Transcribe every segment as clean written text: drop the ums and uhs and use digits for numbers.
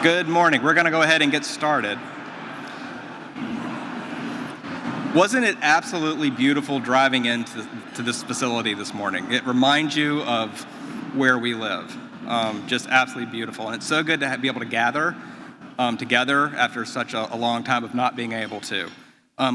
Good morning. We're going to go ahead and get started. Wasn't it absolutely beautiful driving into this facility this morning? It reminds you of where we live. Just absolutely beautiful. And it's so good to be able to gather together after such a long time of not being able to.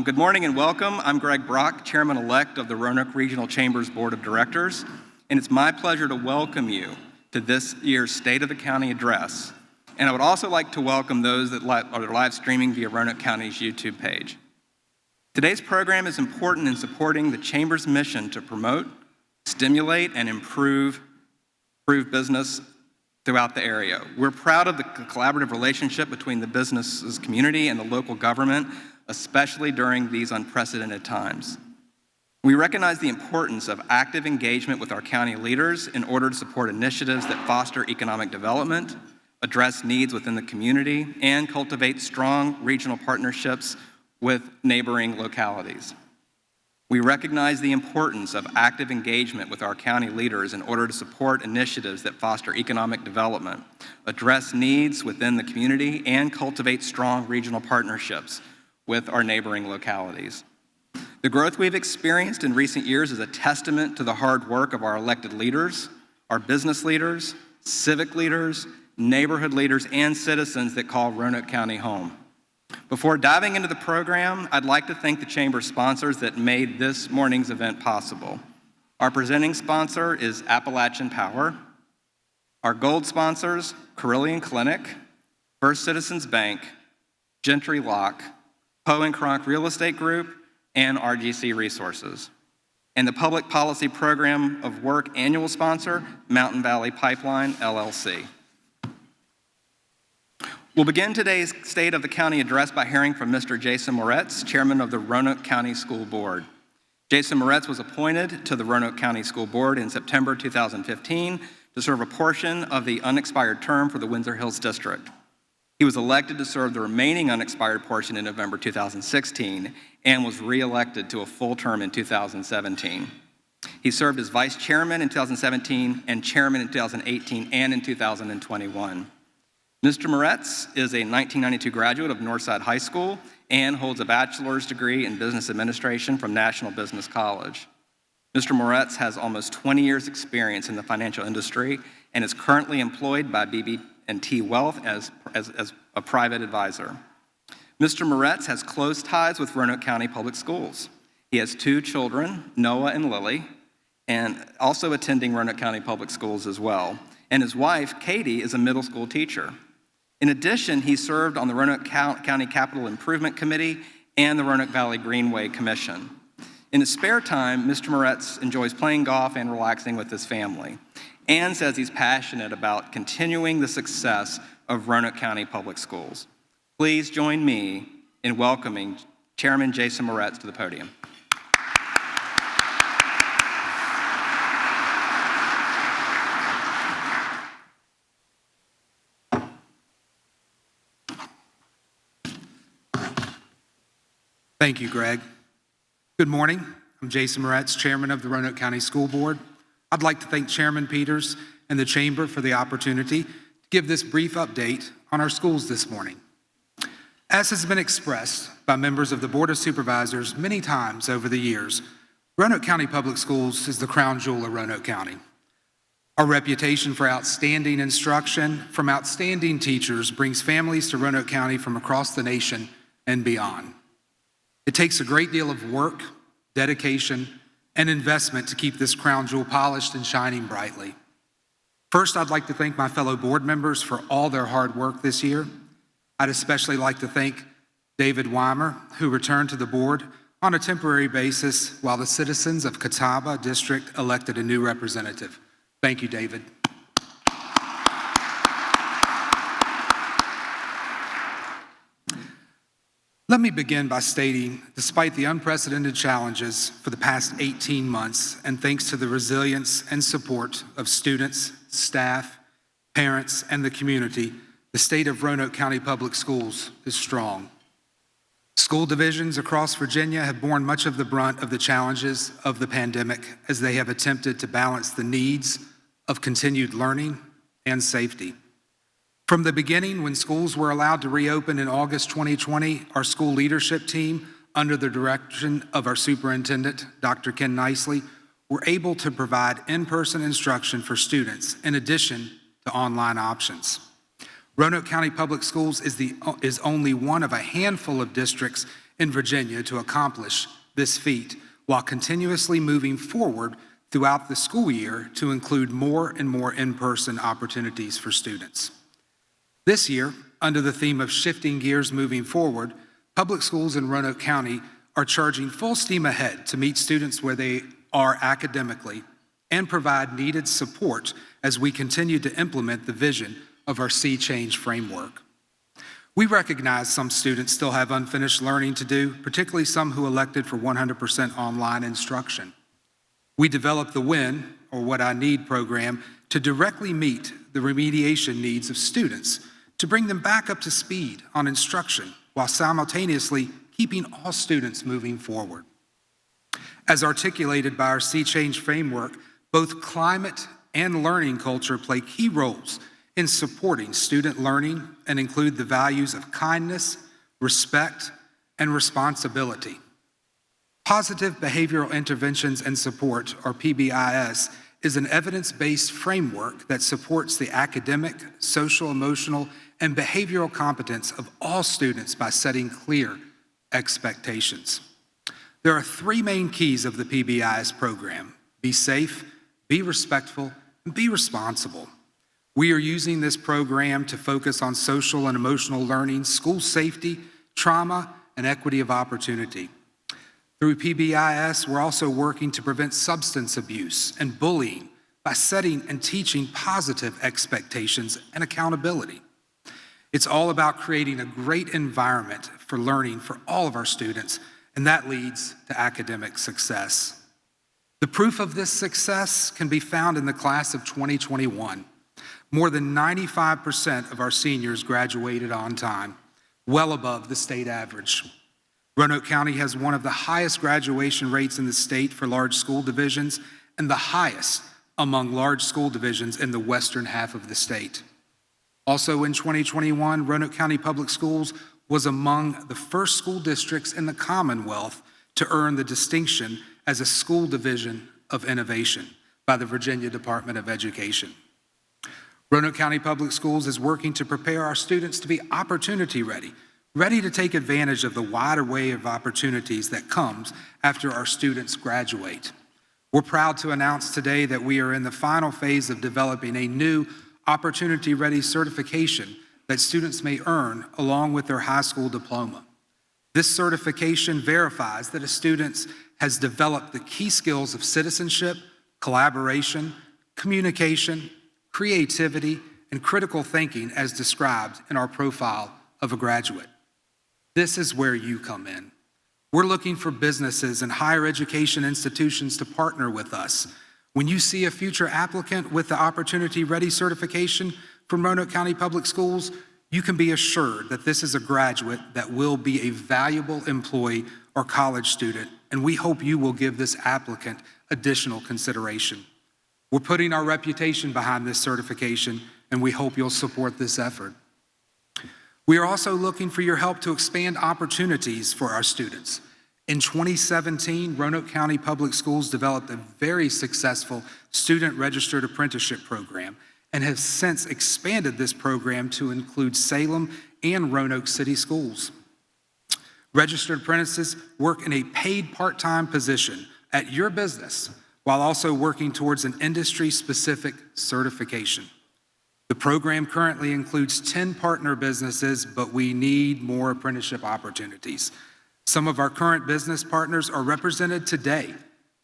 Good morning and welcome. I'm Greg Brock, Chairman-elect of the Roanoke Regional Chamber's Board of Directors, and it's my pleasure to welcome you to this year's State of the County Address. And I would also like to welcome those that are live streaming via Roanoke County's YouTube page. Today's program is important in supporting the Chamber's mission to promote, stimulate, and improve business throughout the area. We're proud of the collaborative relationship between the business community and the local government, especially during these unprecedented times. We recognize the importance of active engagement with our county leaders in order to support initiatives that foster economic development, address needs within the community, and cultivate strong regional partnerships with neighboring localities. We recognize the importance of active engagement with our county leaders in order to support initiatives that foster economic development, address needs within the community, and cultivate strong regional partnerships with our neighboring localities. The growth we've experienced in recent years is a testament to the hard work of our elected leaders, our business leaders, civic leaders, neighborhood leaders, and citizens that call Roanoke County home. Before diving into the program, I'd like to thank the Chamber sponsors that made this morning's event possible. Our presenting sponsor is Appalachian Power. Our gold sponsors, Carillion Clinic, First Citizens Bank, Gentry Lock, Poe & Cronk Real Estate Group, and RGC Resources. And the Public Policy Program of Work annual sponsor, Mountain Valley Pipeline, LLC. We'll begin today's State of the County Address by hearing from Mr. Jason Moretz, Chairman of the Roanoke County School Board. Jason Moretz was appointed to the Roanoke County School Board in September 2015 to serve a portion of the unexpired term for the Windsor Hills District. He was elected to serve the remaining unexpired portion in November 2016 and was re-elected to a full term in 2017. He served as Vice Chairman in 2017 and Chairman in 2018 and in 2021. Mr. Moretz is a 1992 graduate of Northside High School and holds a bachelor's degree in business administration from National Business College. Mr. Moretz has almost 20 years experience in the financial industry and is currently employed by BB&T Wealth as a private advisor. Mr. Moretz has close ties with Roanoke County Public Schools. He has 2 children, Noah and Lily, and also attending Roanoke County Public Schools as well. And his wife, Katie, is a middle school teacher. In addition, he served on the Roanoke County Capital Improvement Committee and the Roanoke Valley Greenway Commission. In his spare time, Mr. Moretz enjoys playing golf and relaxing with his family, and says he's passionate about continuing the success of Roanoke County Public Schools. Please join me in welcoming Chairman Jason Moretz to the podium. Thank you, Greg. Good morning. I'm Jason Moretz, Chairman of the Roanoke County School Board. I'd like to thank Chairman Peters and the Chamber for the opportunity to give this brief update on our schools this morning. As has been expressed by members of the Board of Supervisors many times over the years, Roanoke County Public Schools is the crown jewel of Roanoke County. Our reputation for outstanding instruction from outstanding teachers brings families to Roanoke County from across the nation and beyond. It takes a great deal of work, dedication, and investment to keep this crown jewel polished and shining brightly. First, I'd like to thank my fellow board members for all their hard work this year. I'd especially like to thank David Weimer, who returned to the board on a temporary basis while the citizens of Catawba District elected a new representative. Thank you, David. Let me begin by stating, despite the unprecedented challenges for the past 18 months, and thanks to the resilience and support of students, staff, parents, and the community, the state of Roanoke County Public Schools is strong. School divisions across Virginia have borne much of the brunt of the challenges of the pandemic as they have attempted to balance the needs of continued learning and safety. From the beginning, when schools were allowed to reopen in August 2020, our school leadership team, under the direction of our superintendent, Dr. Ken Nicely, were able to provide in-person instruction for students in addition to online options. Roanoke County Public Schools is only one of a handful of districts in Virginia to accomplish this feat while continuously moving forward throughout the school year to include more and more in-person opportunities for students. This year, under the theme of shifting gears moving forward, public schools in Roanoke County are charging full steam ahead to meet students where they are academically and provide needed support as we continue to implement the vision of our Sea Change framework. We recognize some students still have unfinished learning to do, particularly some who elected for 100% online instruction. We developed the WIN, or What I Need program, to directly meet the remediation needs of students, to bring them back up to speed on instruction while simultaneously keeping all students moving forward. As articulated by our Sea Change framework, both climate and learning culture play key roles in supporting student learning and include the values of kindness, respect, and responsibility. Positive Behavioral Interventions and Support, or PBIS, is an evidence-based framework that supports the academic, social, emotional, and behavioral competence of all students by setting clear expectations. There are three main keys of the PBIS program: be safe, be respectful, and be responsible. We are using this program to focus on social and emotional learning, school safety, trauma, and equity of opportunity. Through PBIS, we're also working to prevent substance abuse and bullying by setting and teaching positive expectations and accountability. It's all about creating a great environment for learning for all of our students, and that leads to academic success. The proof of this success can be found in the class of 2021. More than 95% of our seniors graduated on time, well above the state average. Roanoke County has one of the highest graduation rates in the state for large school divisions and the highest among large school divisions in the western half of the state. Also in 2021, Roanoke County Public Schools was among the first school districts in the Commonwealth to earn the distinction as a school division of innovation by the Virginia Department of Education. Roanoke County Public Schools is working to prepare our students to be opportunity ready to take advantage of the wide array of opportunities that comes after our students graduate. We're proud to announce today that we are in the final phase of developing a new Opportunity Ready certification that students may earn along with their high school diploma. This certification verifies that a student has developed the key skills of citizenship, collaboration, communication, creativity, and critical thinking as described in our profile of a graduate. This is where you come in. We're looking for businesses and higher education institutions to partner with us. When you see a future applicant with the Opportunity Ready certification from Roanoke County Public Schools, you can be assured that this is a graduate that will be a valuable employee or college student, and we hope you will give this applicant additional consideration. We're putting our reputation behind this certification, and we hope you'll support this effort. We are also looking for your help to expand opportunities for our students. In 2017, Roanoke County Public Schools developed a very successful student registered apprenticeship program and has since expanded this program to include Salem and Roanoke City schools. Registered apprentices work in a paid part-time position at your business while also working towards an industry-specific certification. The program currently includes 10 partner businesses, but we need more apprenticeship opportunities. Some of our current business partners are represented today,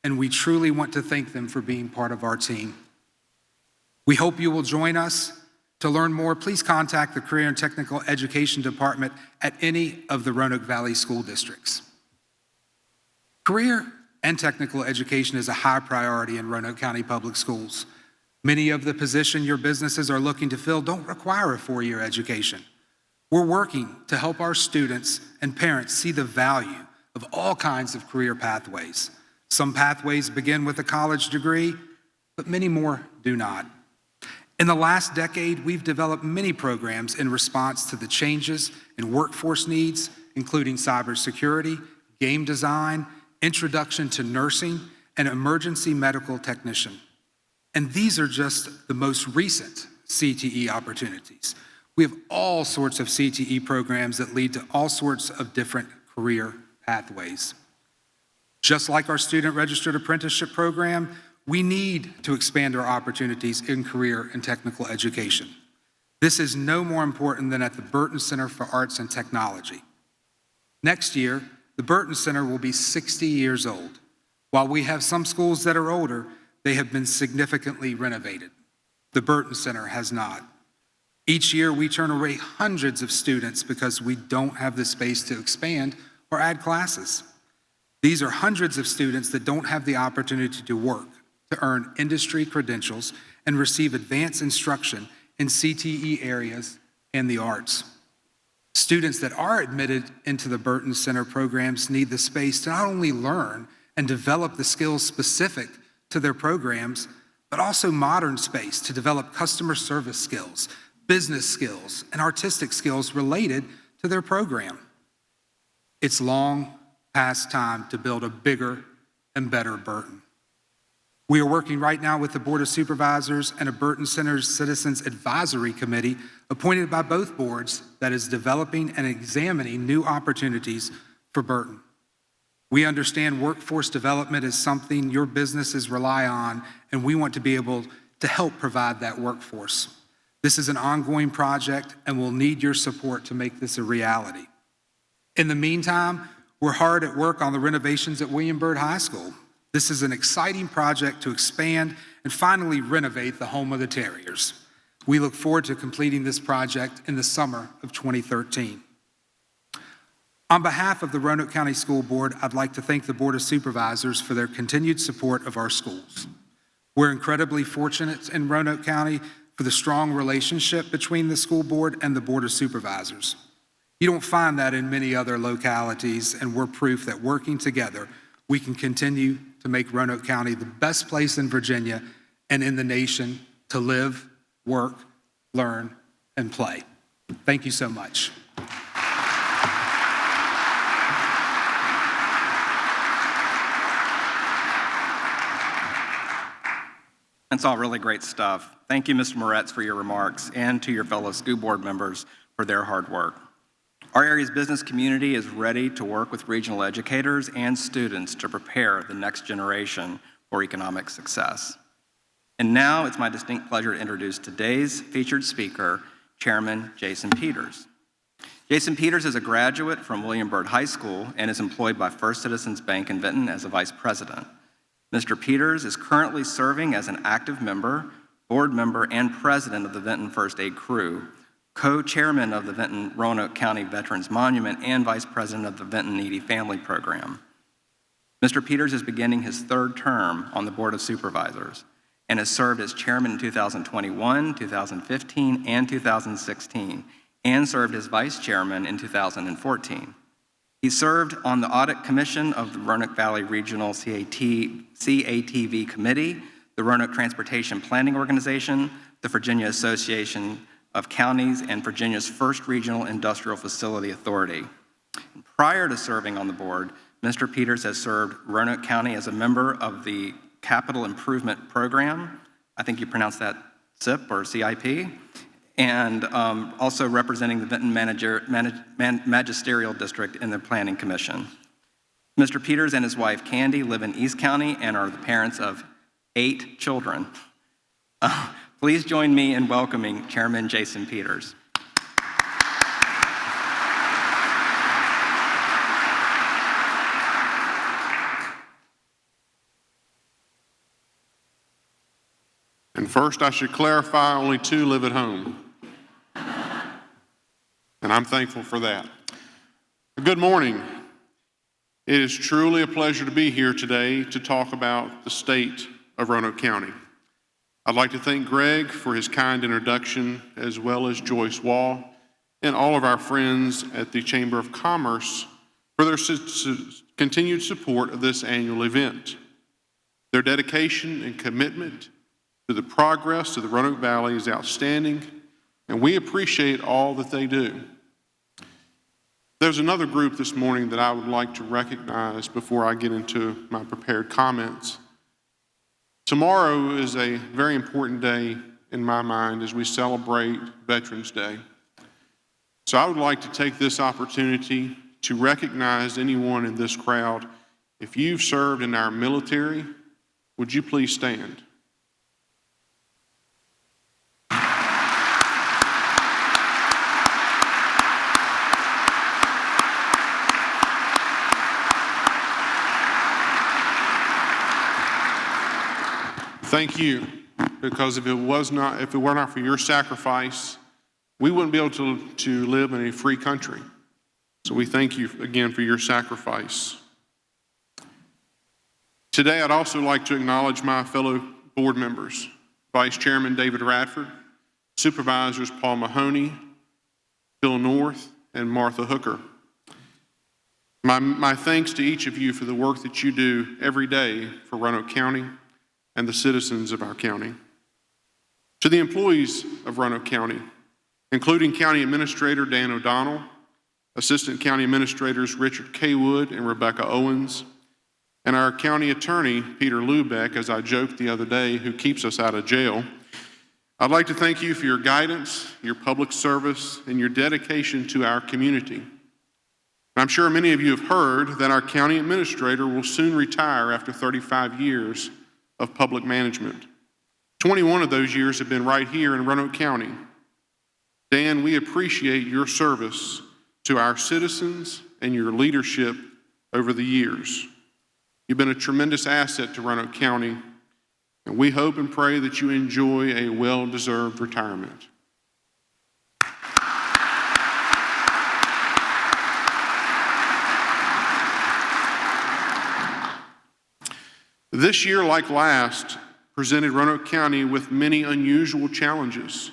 and we truly want to thank them for being part of our team. We hope you will join us. To learn more, please contact the Career and Technical Education Department at any of the Roanoke Valley school districts. Career and technical education is a high priority in Roanoke County Public Schools. Many of the positions your businesses are looking to fill don't require a four-year education. We're working to help our students and parents see the value of all kinds of career pathways. Some pathways begin with a college degree, but many more do not. In the last decade, we've developed many programs in response to the changes in workforce needs, including cybersecurity, game design, introduction to nursing, and emergency medical technician. And these are just the most recent CTE opportunities. We have all sorts of CTE programs that lead to all sorts of different career pathways. Just like our student registered apprenticeship program, we need to expand our opportunities in career and technical education. This is no more important than at the Burton Center for Arts and Technology. Next year, the Burton Center will be 60 years old. While we have some schools that are older, they have been significantly renovated. The Burton Center has not. Each year, we turn away hundreds of students because we don't have the space to expand or add classes. These are hundreds of students that don't have the opportunity to work, to earn industry credentials, and receive advanced instruction in CTE areas and the arts. Students that are admitted into the Burton Center programs need the space to not only learn and develop the skills specific to their programs, but also modern space to develop customer service skills, business skills, and artistic skills related to their program. It's long past time to build a bigger and better Burton. We are working right now with the Board of Supervisors and a Burton Center's Citizens Advisory Committee appointed by both boards that is developing and examining new opportunities for Burton. We understand workforce development is something your businesses rely on, and we want to be able to help provide that workforce. This is an ongoing project, and we'll need your support to make this a reality. In the meantime, we're hard at work on the renovations at William Byrd High School. This is an exciting project to expand and finally renovate the home of the Terriers. We look forward to completing this project in the summer of 2013. On behalf of the Roanoke County School Board, I'd like to thank the Board of Supervisors for their continued support of our schools. We're incredibly fortunate in Roanoke County for the strong relationship between the school board and the Board of Supervisors. You don't find that in many other localities, and we're proof that working together, we can continue to make Roanoke County the best place in Virginia and in the nation to live, work, learn, and play. Thank you so much. That's all really great stuff. Thank you, Mr. Moretz, for your remarks, and to your fellow school board members for their hard work. Our area's business community is ready to work with regional educators and students to prepare the next generation for economic success. And now it's my distinct pleasure to introduce today's featured speaker, Chairman Jason Peters. Jason Peters is a graduate from William Byrd High School and is employed by First Citizens Bank in Vinton as a vice president. Mr. Peters is currently serving as an active member, board member, and president of the Vinton First Aid Crew, co-chairman of the Vinton Roanoke County Veterans Monument, and vice president of the Vinton Needy Family Program. Mr. Peters is beginning his third term on the Board of Supervisors and has served as chairman in 2021, 2015, and 2016, and served as vice chairman in 2014. He served on the Audit Commission of the Roanoke Valley Regional CATV Committee, the Roanoke Transportation Planning Organization, the Virginia Association of Counties, and Virginia's first regional industrial facility authority. Prior to serving on the board, Mr. Peters has served Roanoke County as a member of the Capital Improvement Program, I think you pronounce that CIP or CIP, and also representing the Vinton Magisterial District in the Planning Commission. Mr. Peters and his wife Candy live in East County and are the parents of 8 children. Please join me in welcoming Chairman Jason Peters. And first, I should clarify, only 2 live at home. And I'm thankful for that. Good morning. It is truly a pleasure to be here today to talk about the state of Roanoke County. I'd like to thank Greg for his kind introduction, as well as Joyce Wall and all of our friends at the Chamber of Commerce for their continued support of this annual event. Their dedication and commitment to to the progress of the Roanoke Valley is outstanding, and we appreciate all that they do. There's another group this morning that I would like to recognize before I get into my prepared comments. Tomorrow is a very important day in my mind as we celebrate Veterans Day. So I would like to take this opportunity to recognize anyone in this crowd. If you've served in our military, would you please stand? Thank you, because if it were not for your sacrifice, we wouldn't be able to live in a free country. So we thank you again for your sacrifice. Today, I'd also like to acknowledge my fellow board members, Vice Chairman David Radford, Supervisors Paul Mahoney, Bill North, and Martha Hooker. My thanks to each of you for the work that you do every day for Roanoke County and the citizens of our county. To the employees of Roanoke County, including County Administrator Dan O'Donnell, Assistant County Administrators Richard K. Wood and Rebecca Owens, and our County Attorney Peter Lubeck, as I joked the other day, who keeps us out of jail, I'd like to thank you for your guidance, your public service, and your dedication to our community. I'm sure many of you have heard that our County Administrator will soon retire after 35 years of public management. 21 of those years have been right here in Roanoke County. Dan, we appreciate your service to our citizens and your leadership over the years. You've been a tremendous asset to Roanoke County, and we hope and pray that you enjoy a well-deserved retirement. This year, like last, presented Roanoke County with many unusual challenges.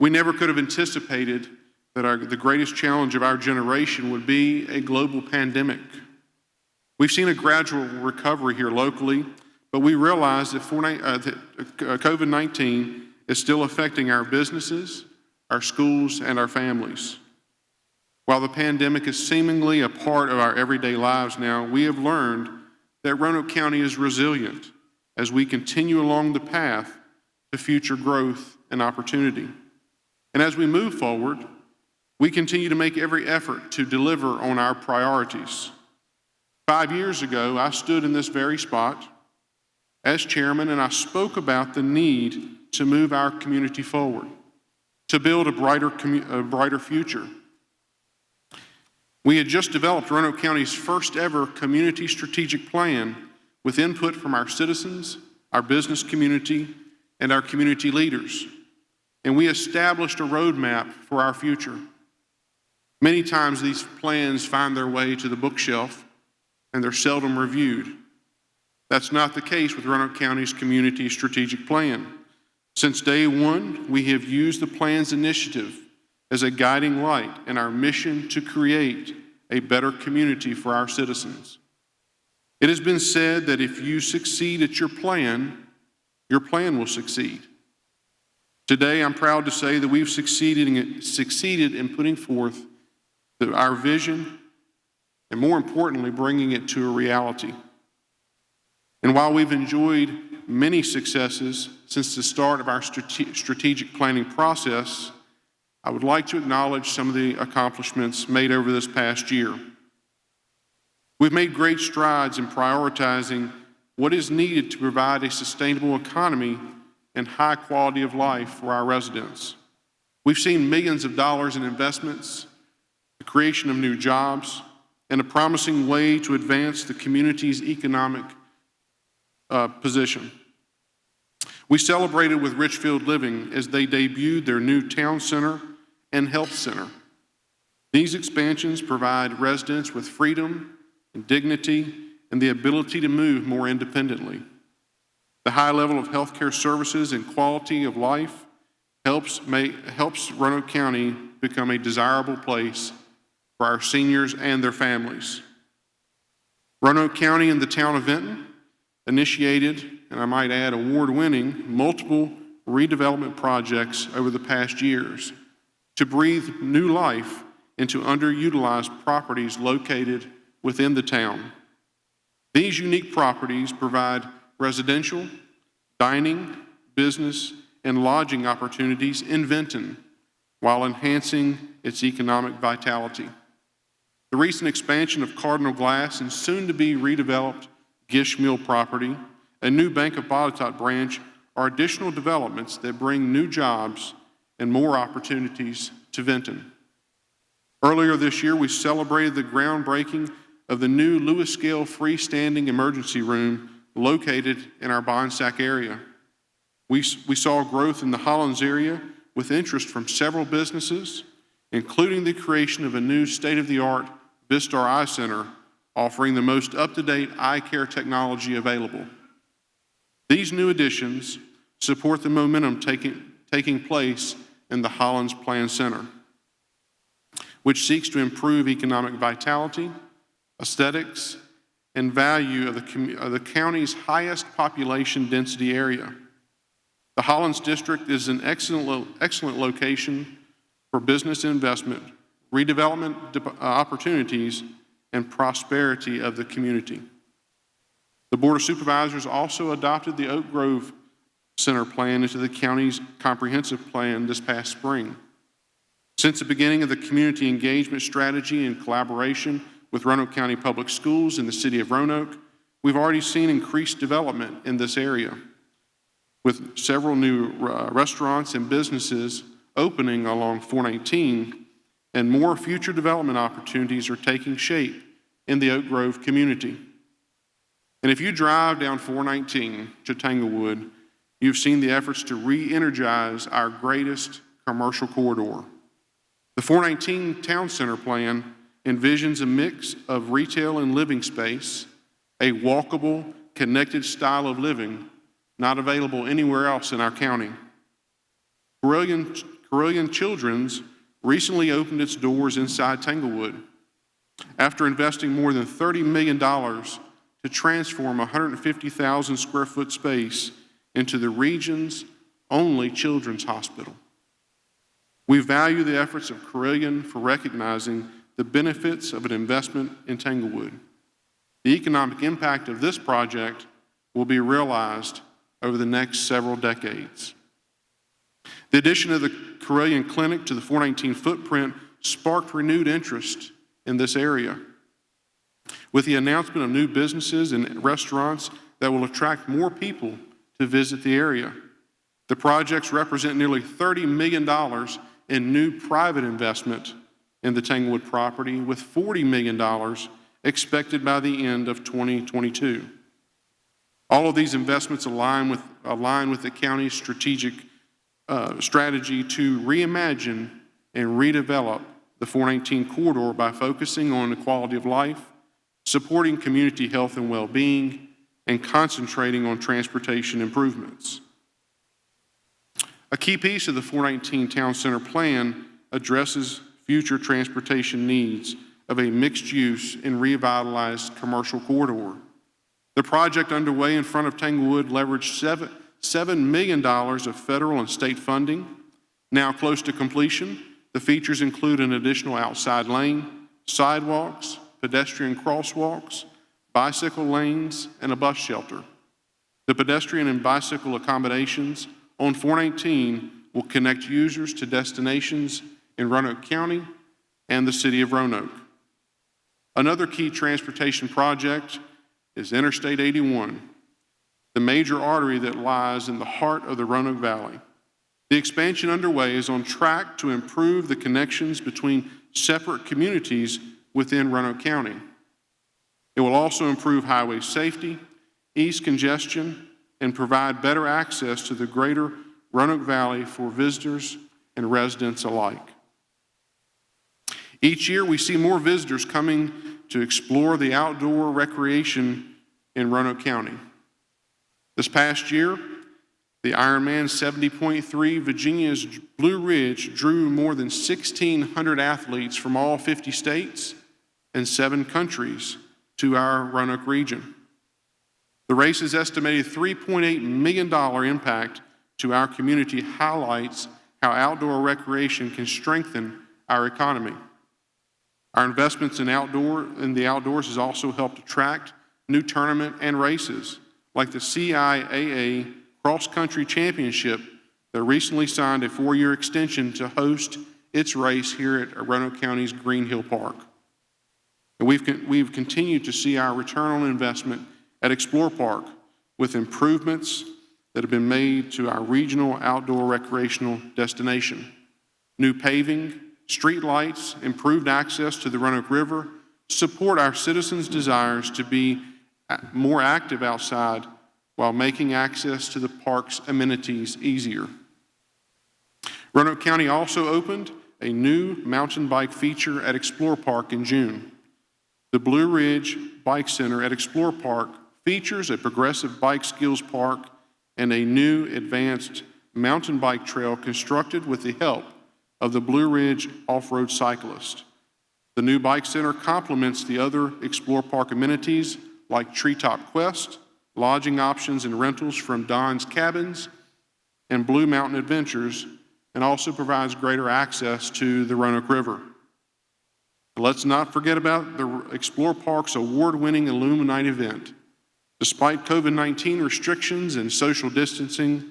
We never could have anticipated that the greatest challenge of our generation would be a global pandemic. We've seen a gradual recovery here locally, but we realize that COVID-19 is still affecting our businesses, our schools, and our families. While the pandemic is seemingly a part of our everyday lives now, we have learned that Roanoke County is resilient as we continue along the path to future growth and opportunity. And as we move forward, we continue to make every effort to deliver on our priorities. 5 years ago, I stood in this very spot as chairman, and I spoke about the need to move our community forward, to build a brighter future. We had just developed Roanoke County's first ever community strategic plan with input from our citizens, our business community, and our community leaders. And we established a roadmap for our future. Many times these plans find their way to the bookshelf and they're seldom reviewed. That's not the case with Roanoke County's community strategic plan. Since day one, we have used the plan's initiative as a guiding light in our mission to create a better community for our citizens. It has been said that if you succeed at your plan will succeed. Today, I'm proud to say that we've succeeded in putting forth our vision and, more importantly, bringing it to a reality. And while we've enjoyed many successes since the start of our strategic planning process, I would like to acknowledge some of the accomplishments made over this past year. We've made great strides in prioritizing what is needed to provide a sustainable economy and high quality of life for our residents. We've seen millions of dollars in investments, the creation of new jobs, and a promising way to advance the community's economic position. We celebrated with Richfield Living as they debuted their new town center and health center. These expansions provide residents with freedom and dignity and the ability to move more independently. The high level of healthcare services and quality of life helps Roanoke County become a desirable place for our seniors and their families. Roanoke County and the town of Vinton initiated and I might add award-winning, multiple redevelopment projects over the past years to breathe new life into underutilized properties located within the town. These unique properties provide residential, dining, business, and lodging opportunities in Vinton while enhancing its economic vitality. The recent expansion of Cardinal Glass and soon-to-be redeveloped Gish Mill property, a new Bank of Botetourt branch, are additional developments that bring new jobs and more opportunities to Vinton. Earlier this year, we celebrated the groundbreaking of the new Lewis scale freestanding emergency room located in our Bonsack area. We saw growth in the Hollins area with interest from several businesses, including the creation of a new state-of-the-art Vistar Eye Center, offering the most up-to-date eye care technology available. These new additions support the momentum taking place in the Hollins Plan Center, which seeks to improve economic vitality, aesthetics, and value of the county's highest population density area. The Hollins District is an excellent location for business investment, redevelopment opportunities, and prosperity of the community. The Board of Supervisors also adopted the Oak Grove Center plan into the county's comprehensive plan this past spring. Since the beginning of the community engagement strategy in collaboration with Roanoke County Public Schools in the city of Roanoke, we've already seen increased development in this area, with several new restaurants and businesses opening along 419, and more future development opportunities are taking shape in the Oak Grove community. And if you drive down 419 to Tanglewood, you've seen the efforts to re-energize our greatest commercial corridor. The 419 Town Center plan envisions a mix of retail and living space, a walkable, connected style of living not available anywhere else in our county. Carilion Children's recently opened its doors inside Tanglewood after investing more than $30 million to transform a 150,000 square foot space into the region's only children's hospital. We value the efforts of Carilion for recognizing the benefits of an investment in Tanglewood. The economic impact of this project will be realized over the next several decades. The addition of the Carilion Clinic to the 419 footprint sparked renewed interest in this area, with the announcement of new businesses and restaurants that will attract more people to visit the area. The projects represent nearly $30 million in new private investment in the Tanglewood property, with $40 million expected by the end of 2022. All of these investments align with the county's strategic strategy to reimagine and redevelop the 419 corridor by focusing on the quality of life, supporting community health and well-being, and concentrating on transportation improvements. A key piece of the 419 Town Center plan addresses future transportation needs of a mixed-use and revitalized commercial corridor. The project underway in front of Tanglewood leveraged $7 million of federal and state funding. Now close to completion, the features include an additional outside lane, sidewalks, pedestrian crosswalks, bicycle lanes, and a bus shelter. The pedestrian and bicycle accommodations on 419 will connect users to destinations in Roanoke County and the city of Roanoke. Another key transportation project is Interstate 81, the major artery that lies in the heart of the Roanoke Valley. The expansion underway is on track to improve the connections between separate communities within Roanoke County. It will also improve highway safety, ease congestion, and provide better access to the greater Roanoke Valley for visitors and residents alike. Each year, we see more visitors coming to explore the outdoor recreation in Roanoke County. This past year, the Ironman 70.3 Virginia's Blue Ridge drew more than 1,600 athletes from all 50 states and 7 countries to our Roanoke region. The race's estimated $3.8 million impact to our community highlights how outdoor recreation can strengthen our economy. Our investments in the outdoors has also helped attract new tournament and races, like the CIAA Cross Country Championship that recently signed a 4-year extension to host its race here at Roanoke County's Green Hill Park. And we've continued to see our return on investment at Explore Park with improvements that have been made to our regional outdoor recreational destination. New paving, street lights, improved access to the Roanoke River support our citizens' desires to be more active outside while making access to the park's amenities easier. Roanoke County also opened a new mountain bike feature at Explore Park in June. The Blue Ridge Bike Center at Explore Park features a progressive bike skills park and a new advanced mountain bike trail constructed with the help of the Blue Ridge off-road cyclist. The new bike center complements the other Explore Park amenities like Treetop Quest, lodging options and rentals from Don's Cabins, and Blue Mountain Adventures, and also provides greater access to the Roanoke River. Let's not forget about the Explore Park's award-winning Illuminate event. Despite COVID-19 restrictions and social distancing,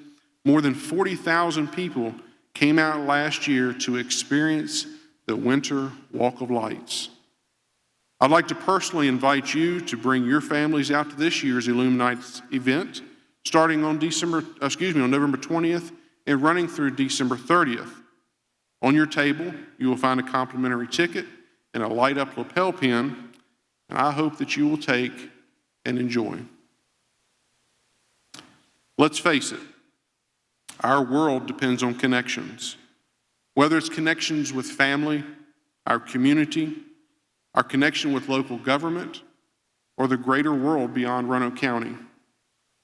more than 40,000 people came out last year to experience the Winter Walk of Lights. I'd like to personally invite you to bring your families out to this year's Illuminate event, starting on November 20th and running through December 30th. On your table, you will find a complimentary ticket and a light-up lapel pin, and I hope that you will take and enjoy. Let's face it, our world depends on connections. Whether it's connections with family, our community, our connection with local government, or the greater world beyond Roanoke County.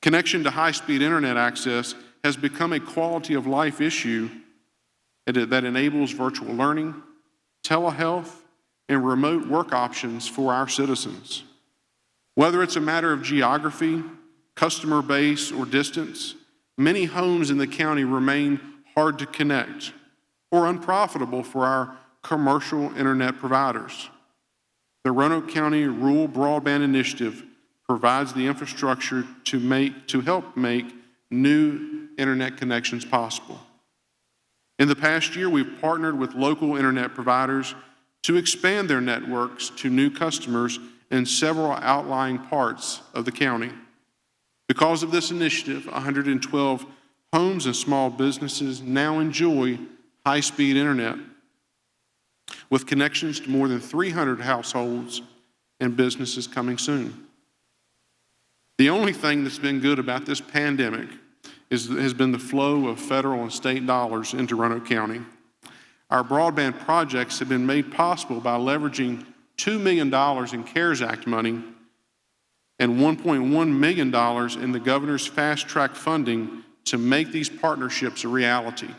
Connection to high-speed internet access has become a quality of life issue that enables virtual learning, telehealth, and remote work options for our citizens. Whether it's a matter of geography, customer base, or distance, many homes in the county remain hard to connect or unprofitable for our commercial internet providers. The Roanoke County Rural Broadband Initiative provides the infrastructure to help make new internet connections possible. In the past year, we've partnered with local internet providers to expand their networks to new customers in several outlying parts of the county. Because of this initiative, 112 homes and small businesses now enjoy high-speed internet, with connections to more than 300 households and businesses coming soon. The only thing that's been good about this pandemic has been the flow of federal and state dollars into Roanoke County. Our broadband projects have been made possible by leveraging $2 million in CARES Act money and $1.1 million in the governor's fast-track funding to make these partnerships a reality.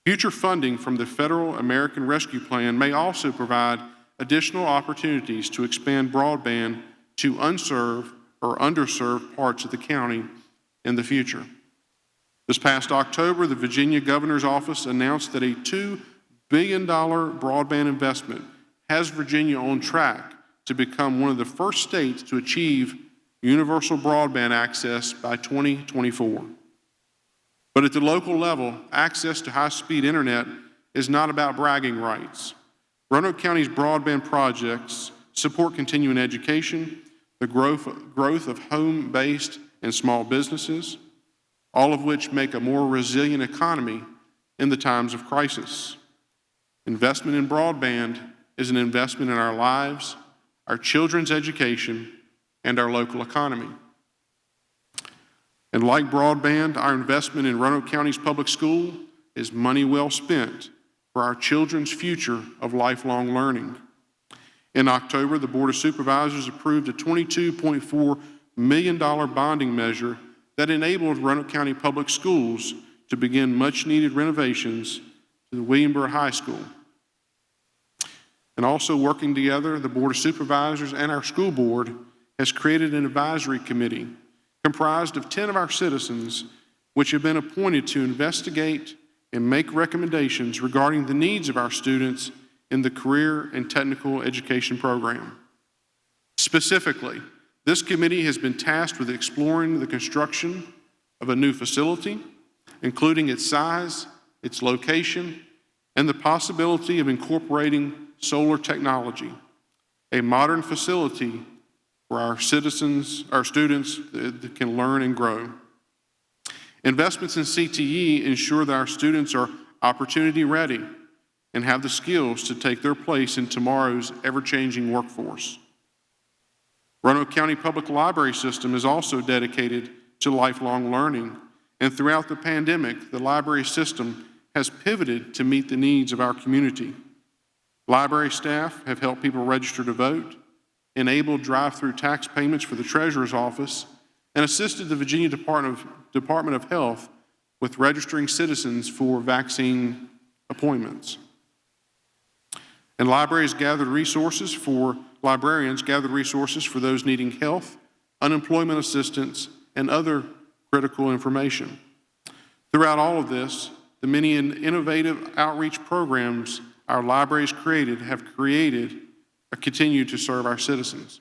Future funding from the Federal American Rescue Plan may also provide additional opportunities to expand broadband to unserved or underserved parts of the county in the future. This past October, the Virginia Governor's Office announced that a $2 billion broadband investment has Virginia on track to become one of the first states to achieve universal broadband access by 2024. But at the local level, access to high-speed internet is not about bragging rights. Roanoke County's broadband projects support continuing education, the growth of home-based and small businesses, all of which make a more resilient economy in the times of crisis. Investment in broadband is an investment in our lives, our children's education, and our local economy. And like broadband, our investment in Roanoke County's public school is money well spent for our children's future of lifelong learning. In October, the Board of Supervisors approved a $22.4 million bonding measure that enabled Roanoke County Public Schools to begin much-needed renovations to the Williamborough High School. And also working together, the Board of Supervisors and our school board has created an advisory committee comprised of 10 of our citizens, which have been appointed to investigate and make recommendations regarding the needs of our students in the career and technical education program. Specifically, this committee has been tasked with exploring the construction of a new facility, including its size, its location, and the possibility of incorporating solar technology, a modern facility where our students that can learn and grow. Investments in CTE ensure that our students are opportunity ready and have the skills to take their place in tomorrow's ever-changing workforce. Roanoke County Public Library System is also dedicated to lifelong learning, and throughout the pandemic, the library system has pivoted to meet the needs of our community. Library staff have helped people register to vote, enabled drive-through tax payments for the Treasurer's Office, and assisted the Virginia Department of Health with registering citizens for vaccine appointments. And librarians gathered resources for those needing health, unemployment assistance, and other critical information. Throughout all of this, the many innovative outreach programs our libraries have continued to serve our citizens.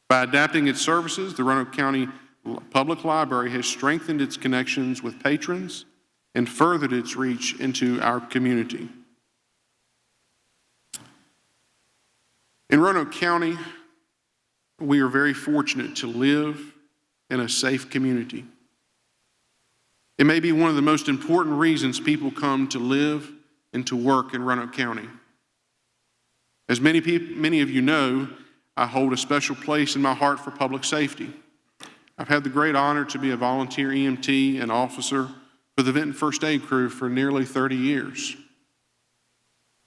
By adapting its services, the Roanoke County Public Library has strengthened its connections with patrons and furthered its reach into our community. In Roanoke County, we are very fortunate to live in a safe community. It may be one of the most important reasons people come to live and to work in Roanoke County. As many of you know, I hold a special place in my heart for public safety. I've had the great honor to be a volunteer EMT and officer for the Vinton First Aid Crew for nearly 30 years.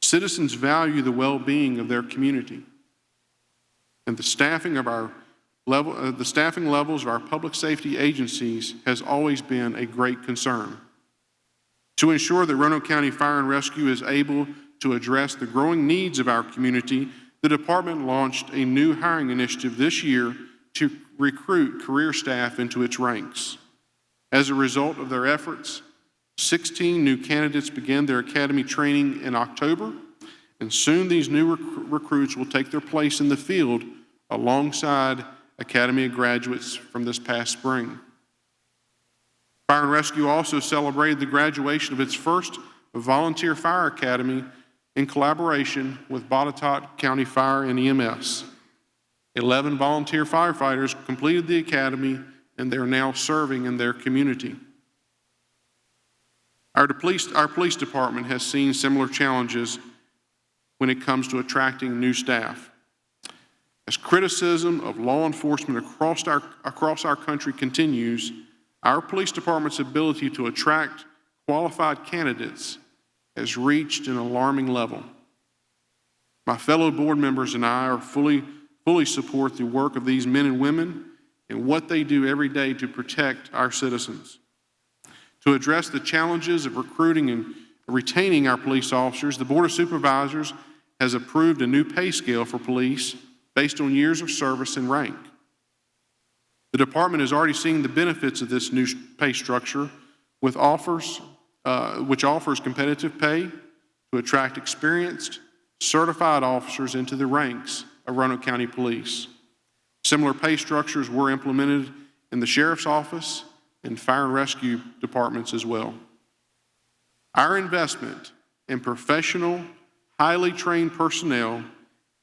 Citizens value the well-being of their community, and the staffing levels of our public safety agencies has always been a great concern. To ensure that Roanoke County Fire and Rescue is able to address the growing needs of our community, the department launched a new hiring initiative this year to recruit career staff into its ranks. As a result of their efforts, 16 new candidates began their academy training in October, and soon these new recruits will take their place in the field alongside Academy graduates from this past spring. Fire and Rescue also celebrated the graduation of its first volunteer fire academy in collaboration with Botetourt County Fire and EMS. 11 volunteer firefighters completed the academy, and they're now serving in their community. Our police department has seen similar challenges when it comes to attracting new staff. As criticism of law enforcement across our country continues, our police department's ability to attract qualified candidates has reached an alarming level. My fellow board members and I are fully support the work of these men and women and what they do every day to protect our citizens. To address the challenges of recruiting and retaining our police officers, the Board of Supervisors has approved a new pay scale for police based on years of service and rank. The department is already seeing the benefits of this new pay structure which offers competitive pay to attract experienced, certified officers into the ranks of Roanoke County Police. Similar pay structures were implemented in the Sheriff's Office and Fire and Rescue departments as well. Our investment in professional, highly trained personnel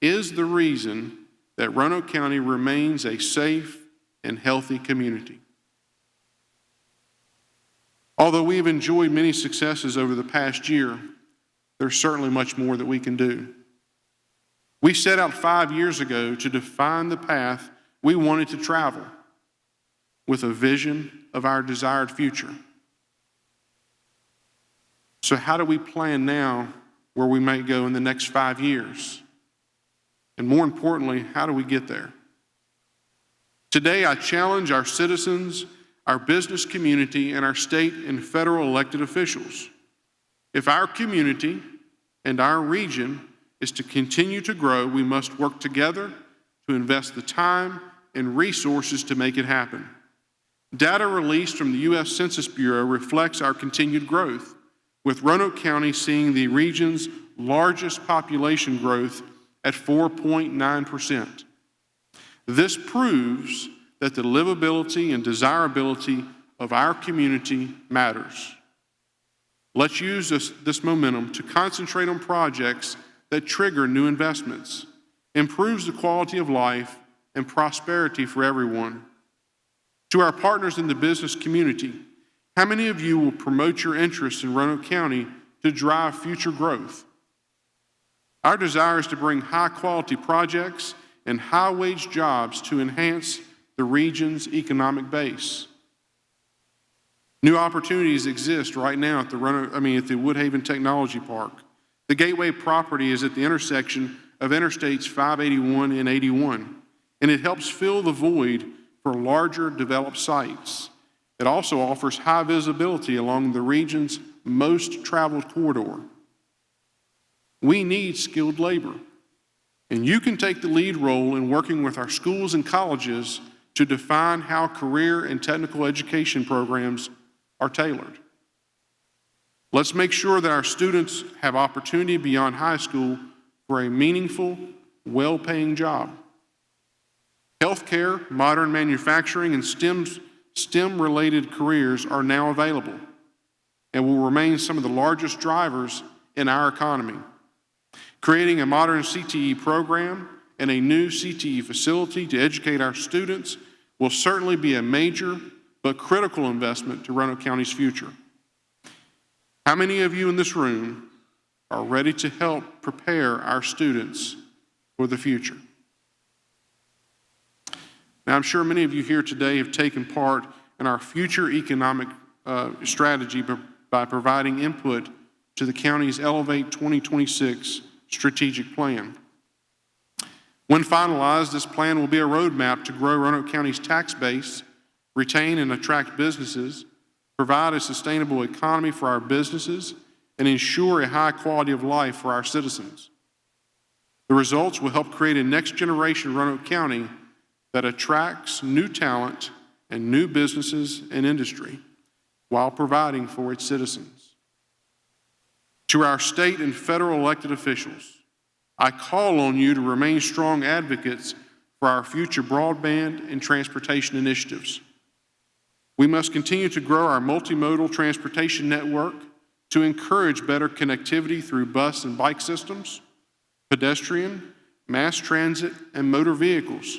is the reason that Roanoke County remains a safe and healthy community. Although we have enjoyed many successes over the past year, there's certainly much more that we can do. We set out 5 years ago to define the path we wanted to travel with a vision of our desired future. So how do we plan now where we might go in the next 5 years? And more importantly, how do we get there? Today, I challenge our citizens, our business community, and our state and federal elected officials. If our community and our region is to continue to grow, we must work together to invest the time, and resources to make it happen. Data released from the U.S. Census Bureau reflects our continued growth, with Roanoke County seeing the region's largest population growth at 4.9%. This proves that the livability and desirability of our community matters. Let's use this momentum to concentrate on projects that trigger new investments, improves the quality of life and prosperity for everyone. To our partners in the business community, how many of you will promote your interest in Roanoke County to drive future growth? Our desire is to bring high-quality projects and high-wage jobs to enhance the region's economic base. New opportunities exist right now at the Woodhaven Technology Park. The Gateway property is at the intersection of Interstates 581 and 81, and it helps fill the void for larger developed sites. It also offers high visibility along the region's most traveled corridor. We need skilled labor, and you can take the lead role in working with our schools and colleges to define how career and technical education programs are tailored. Let's make sure that our students have opportunity beyond high school for a meaningful, well-paying job. Healthcare, modern manufacturing, and STEM-related careers are now available and will remain some of the largest drivers in our economy. Creating a modern CTE program and a new CTE facility to educate our students will certainly be a major but critical investment to Roanoke County's future. How many of you in this room are ready to help prepare our students for the future? Now, I'm sure many of you here today have taken part in our future economic strategy by providing input to the county's Elevate 2026 strategic plan. When finalized, this plan will be a roadmap to grow Roanoke County's tax base, retain and attract businesses, provide a sustainable economy for our businesses, and ensure a high quality of life for our citizens. The results will help create a next generation Roanoke County that attracts new talent and new businesses and industry while providing for its citizens. To our state and federal elected officials, I call on you to remain strong advocates for our future broadband and transportation initiatives. We must continue to grow our multimodal transportation network to encourage better connectivity through bus and bike systems, pedestrian, mass transit, and motor vehicles.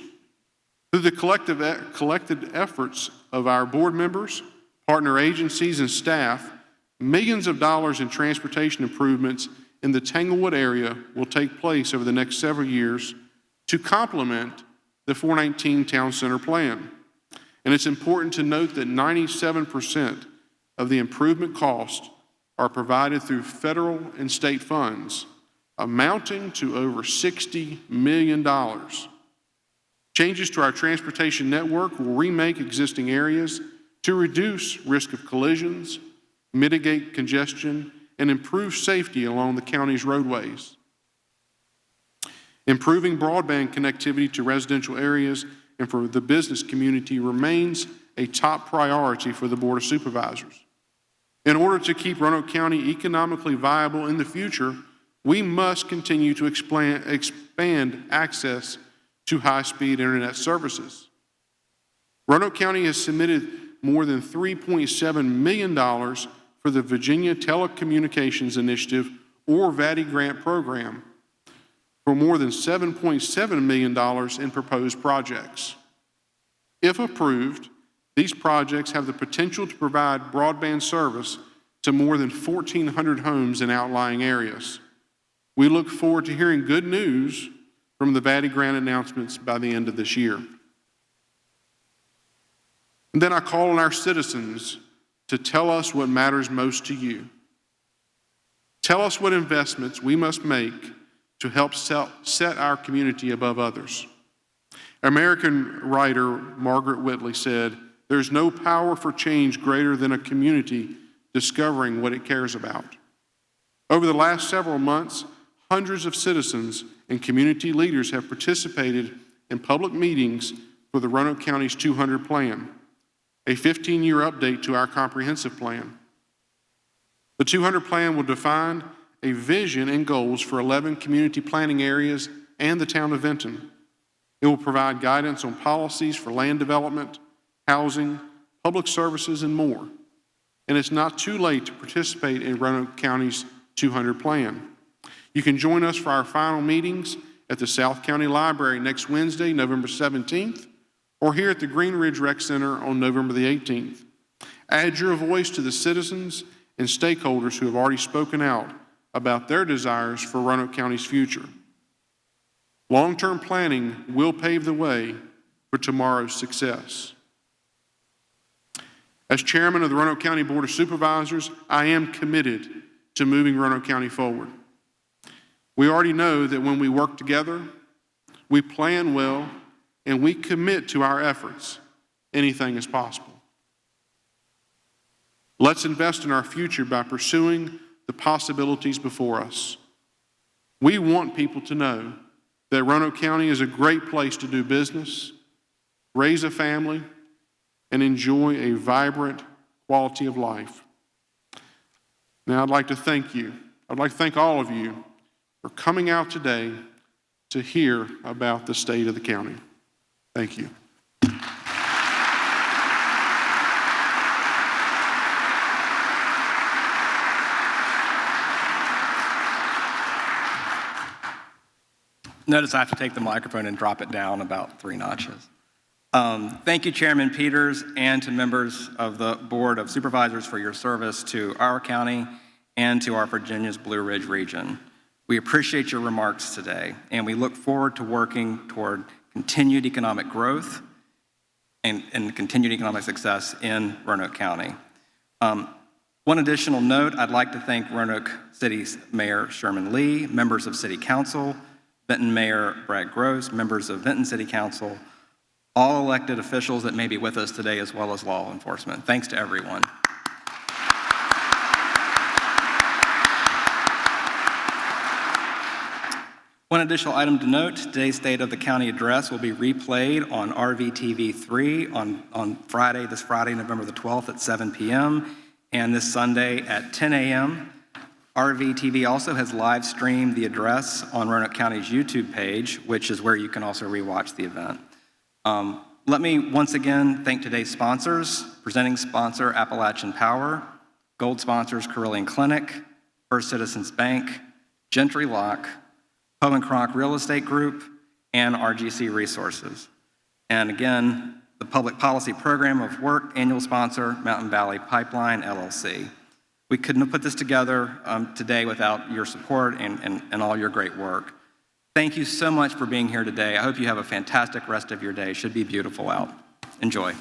Through the collected efforts of our board members, partner agencies, and staff, millions of dollars in transportation improvements in the Tanglewood area will take place over the next several years to complement the 419 Town Center Plan. And it's important to note that 97% of the improvement costs are provided through federal and state funds, amounting to over $60 million. Changes to our transportation network will remake existing areas to reduce risk of collisions, mitigate congestion, and improve safety along the county's roadways. Improving broadband connectivity to residential areas and for the business community remains a top priority for the Board of Supervisors. In order to keep Roanoke County economically viable in the future, we must continue to expand access to high-speed internet services. Roanoke County has submitted more than $3.7 million for the Virginia Telecommunications Initiative, or VATI grant program, for more than $7.7 million in proposed projects. If approved, these projects have the potential to provide broadband service to more than 1,400 homes in outlying areas. We look forward to hearing good news from the VATI grant announcements by the end of this year. And then I call on our citizens to tell us what matters most to you. Tell us what investments we must make to help set our community above others. American writer Margaret Whitley said, "There's no power for change greater than a community discovering what it cares about." Over the last several months, hundreds of citizens and community leaders have participated in public meetings for the Roanoke County's 200 plan, a 15-year update to our comprehensive plan. The 200 plan will define a vision and goals for 11 community planning areas and the town of Vinton. It will provide guidance on policies for land development, housing, public services, and more. And it's not too late to participate in Roanoke County's 200 plan. You can join us for our final meetings at the South County Library next Wednesday, November 17th, or here at the Green Ridge Rec Center on November the 18th. Add your voice to the citizens and stakeholders who have already spoken out about their desires for Roanoke County's future. Long-term planning will pave the way for tomorrow's success. As chairman of the Roanoke County Board of Supervisors, I am committed to moving Roanoke County forward. We already know that when we work together, we plan well, and we commit to our efforts, anything is possible. Let's invest in our future by pursuing the possibilities before us. We want people to know that Roanoke County is a great place to do business, raise a family, and enjoy a vibrant quality of life. Now, I'd like to thank you. I'd like to thank all of you for coming out today to hear about the state of the county. Thank you. Notice I have to take the microphone and drop it down about 3 notches. Thank you, Chairman Peters, and to members of the Board of Supervisors for your service to our county and to our Virginia's Blue Ridge region. We appreciate your remarks today, and we look forward to working toward continued economic growth and continued economic success in Roanoke County. One additional note, I'd like to thank Roanoke City's Mayor Sherman Lee, members of City Council, Vinton Mayor Brad Gross, members of Vinton City Council, all elected officials that may be with us today, as well as law enforcement. Thanks to everyone. One additional item to note, today's State of the County address will be replayed on RVTV 3 on Friday, November the 12th at 7 p.m., and this Sunday at 10 a.m. RVTV also has live streamed the address on Roanoke County's YouTube page, which is where you can also rewatch the event. Let me once again thank today's sponsors: presenting sponsor Appalachian Power, gold sponsors Carillion Clinic, First Citizens Bank, Gentry Lock, Poe & Cronk Real Estate Group, and RGC Resources. And again, the Public Policy Program of Work annual sponsor, Mountain Valley Pipeline, LLC. We couldn't have put this together today without your support and all your great work. Thank you so much for being here today. I hope you have a fantastic rest of your day. It should be beautiful out. Enjoy.